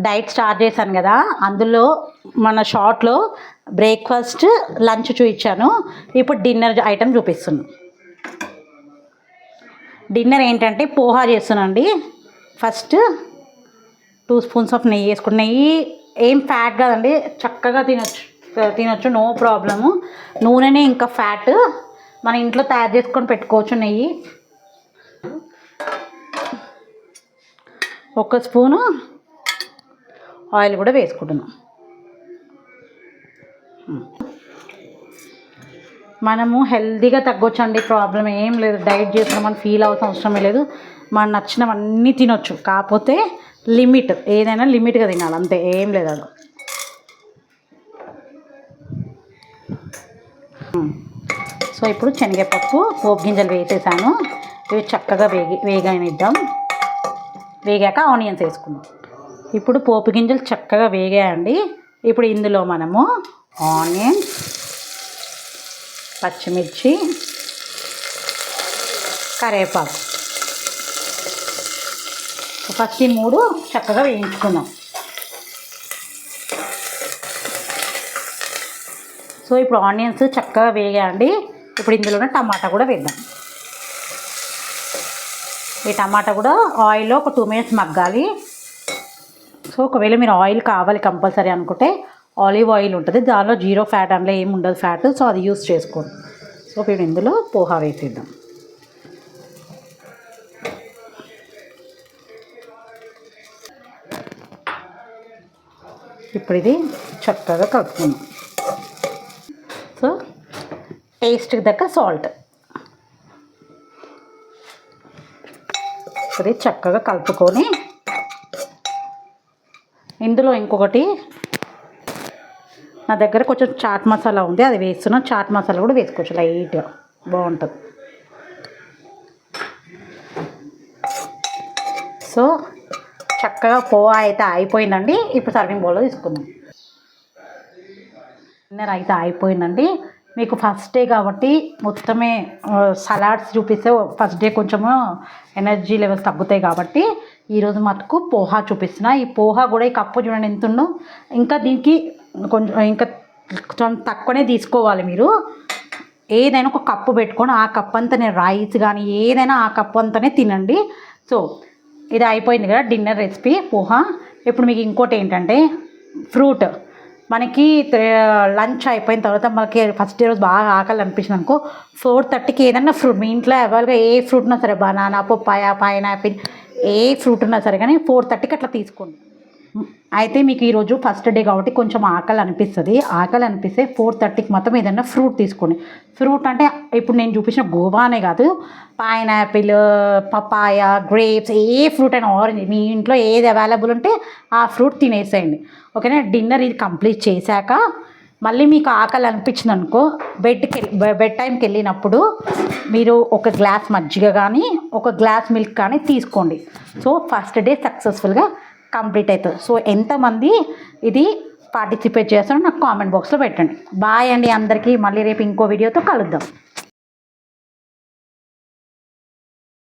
Diet start చేశాను కదా, అందులో మన షార్ట్లో బ్రేక్ఫాస్ట్ లంచ్ చూపించాను. ఇప్పుడు డిన్నర్ ఐటమ్ చూపిస్తున్నాను. డిన్నర్ ఏంటంటే పోహా చేస్తున్నానండి. ఫస్ట్ 2 స్పూన్స్ ఆఫ్ నెయ్యి వేసుకుని, నెయ్యి ఏం ఫ్యాట్ కాదండి, చక్కగా తినొచ్చు, నో ప్రాబ్లము. నూనెనే ఇంకా ఫ్యాట్, మన ఇంట్లో తయారు చేసుకొని పెట్టుకోవచ్చు. నెయ్యి 1 స్పూను ఆయిల్ కూడా వేసుకుంటున్నాం. మనము హెల్తీగా తగ్గొచ్చండి, ప్రాబ్లం ఏం లేదు. డైట్ చేస్తున్నామని ఫీల్ అవసరం అవసరమే లేదు. మనం నచ్చినవన్నీ తినొచ్చు, కాకపోతే లిమిట్, ఏదైనా లిమిట్గా తినాలి, అంతే, ఏం లేదు అది. సో ఇప్పుడు శనగపప్పు పోపు గింజలు వేసేసాను. ఇవి చక్కగా వేగనిద్దాం. వేగాక ఆనియన్స్ వేసుకుందాం. ఇప్పుడు పోపు గింజలు చక్కగా వేగాయండి. ఇప్పుడు ఇందులో మనము ఆనియన్స్, పచ్చిమిర్చి, కరివేపాకు, ఫస్ట్ ఈ 3 చక్కగా వేయించుకుందాం. సో ఇప్పుడు ఆనియన్స్ చక్కగా వేగాయండి. ఇప్పుడు ఇందులోనే టమాటా కూడా వేద్దాం. ఈ టమాటా కూడా ఆయిల్లో ఒక 2 మినిట్స్ మగ్గాలి. సో ఒకవేళ మీరు ఆయిల్ కావాలి కంపల్సరీ అనుకుంటే ఆలివ్ ఆయిల్ ఉంటుంది, దానిలో 0 ఫ్యాట్, అందులో ఏమి ఉండదు ఫ్యాట్, సో అది యూస్ చేసుకోండి. సో ఇప్పుడు ఇందులో పోహా వేసేద్దాం. ఇప్పుడు ఇది చక్కగా కలుపుకుందాం. సో టేస్ట్కి తగ్గ సాల్ట్, ఇది చక్కగా కలుపుకొని ఇందులో ఇంకొకటి నా దగ్గర కొంచెం చాట్ మసాలా ఉంది, అది వేస్తున్నా. చాట్ మసాలా కూడా వేసుకోవచ్చు లైట్గా, బాగుంటుంది. సో చక్కగా పోహా అయితే అయిపోయిందండి. ఇప్పుడు సర్వింగ్ బౌల్లో తీసుకుందాం. డిన్నర్ అయితే అయిపోయిందండి. మీకు ఫస్ట్ డే కాబట్టి మొత్తమే సలాడ్స్ చూపిస్తే ఫస్ట్ డే కొంచెము ఎనర్జీ లెవెల్స్ తగ్గుతాయి కాబట్టి ఈరోజు మటుకు పోహా చూపిస్తున్నా. ఈ పోహా కూడా ఈ కప్పు చూడండి ఎంత ఉందో. ఇంకా దీనికి కొంచెం తక్కువనే తీసుకోవాలి మీరు. ఏదైనా ఒక కప్పు పెట్టుకొని ఆ కప్పు అంతా రైస్ కానీ ఏదైనా ఆ కప్పు అంతానే తినండి. సో ఇది అయిపోయింది కదా డిన్నర్ రెసిపీ పోహా. ఇప్పుడు మీకు ఇంకోటి ఏంటంటే ఫ్రూట్, మనకి లంచ్ అయిపోయిన తర్వాత మనకి ఫస్ట్ డే రోజు బాగా ఆకలి అనిపించింది అనుకో, 4:30కి ఏదన్నా ఫ్రూట్ మీ ఇంట్లో అవైలబుల్గా ఏ ఫ్రూట్ ఉన్నా సరే, బనానా, పపాయ, పైనాపిల్, ఏ ఫ్రూట్ ఉన్నా సరే కానీ 4:30కి అట్లా తీసుకోండి. అయితే మీకు ఈరోజు ఫస్ట్ డే కాబట్టి కొంచెం ఆకలి అనిపిస్తుంది. ఆకలి అనిపిస్తే 4:30కి మాత్రం ఏదైనా ఫ్రూట్ తీసుకోండి. ఫ్రూట్ అంటే ఇప్పుడు నేను చూపించిన గోవానే కాదు, పైనాపిల్, పపాయ, గ్రేప్స్, ఏ ఫ్రూట్ అయినా, ఆరెంజ్, మీ ఇంట్లో ఏది అవైలబుల్ ఉంటే ఆ ఫ్రూట్ తినేసేయండి. ఓకేనా. డిన్నర్ ఇది కంప్లీట్ చేశాక మళ్ళీ మీకు ఆకలి అనిపించింది అనుకో, బెడ్ టైంకి వెళ్ళినప్పుడు మీరు ఒక గ్లాస్ మజ్జిగ కానీ ఒక గ్లాస్ మిల్క్ కానీ తీసుకోండి. సో ఫస్ట్ డే సక్సెస్ఫుల్గా కంప్లీట్ అవుతుంది. సో ఎంతమంది ఇది పార్టిసిపేట్ చేస్తారో నాకు కామెంట్ బాక్స్లో పెట్టండి. బాయ్ అండి అందరికీ. మళ్ళీ రేపు ఇంకో వీడియోతో కలుద్దాం.